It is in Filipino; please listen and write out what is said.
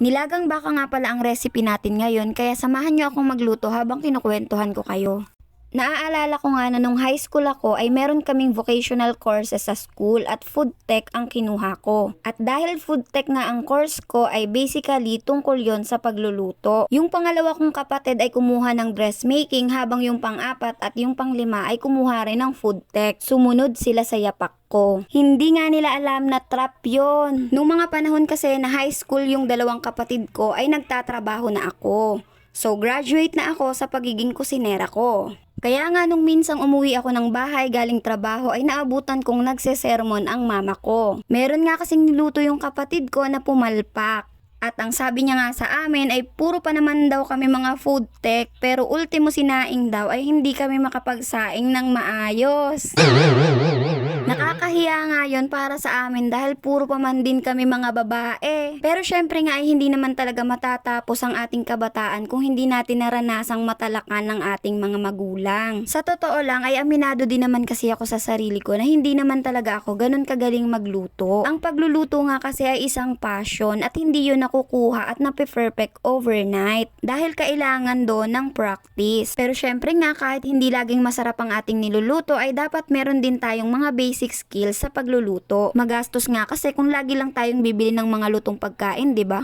Nilagang baka nga pala ang recipe natin ngayon kaya samahan niyo akong magluto habang kinukwentuhan ko kayo. Naaalala ko nga na nung high school ako ay meron kaming vocational courses sa school at food tech ang kinuha ko. At dahil food tech nga ang course ko ay basically tungkol yon sa pagluluto. Yung pangalawa kong kapatid ay kumuha ng dressmaking habang yung pang-apat at yung pang-lima ay kumuha rin ng food tech. Sumunod sila sa yapak ko. Hindi nga nila alam na trap yon. Nung mga panahon kasi na high school yung dalawang kapatid ko ay nagtatrabaho na ako. So graduate na ako sa pagiging kusinera ko. Kaya nga nung minsang umuwi ako ng bahay galing trabaho ay naabutan kong nagsesermon ang mama ko. Meron nga kasing niluto yung kapatid ko na pumalpak. At ang sabi niya nga sa amin ay puro pa naman daw kami mga food tech pero ultimo sinaing daw ay hindi kami makapagsaing ng maayos. Nakakahiya nga yon para sa amin dahil puro pa man din kami mga babae. Pero syempre nga ay hindi naman talaga matatapos ang ating kabataan kung hindi natin naranasang matalakan ng ating mga magulang. Sa totoo lang ay aminado din naman kasi ako sa sarili ko na hindi naman talaga ako ganun kagaling magluto. Ang pagluluto nga kasi ay isang passion at hindi yun nakukuha at nape-perfect overnight dahil kailangan doon ng practice. Pero syempre nga kahit hindi laging masarap ang ating niluluto ay dapat meron din tayong mga basic skills sa pagluluto. Magastos nga kasi kung lagi lang tayong bibili ng mga lutong pagkain, 'di ba?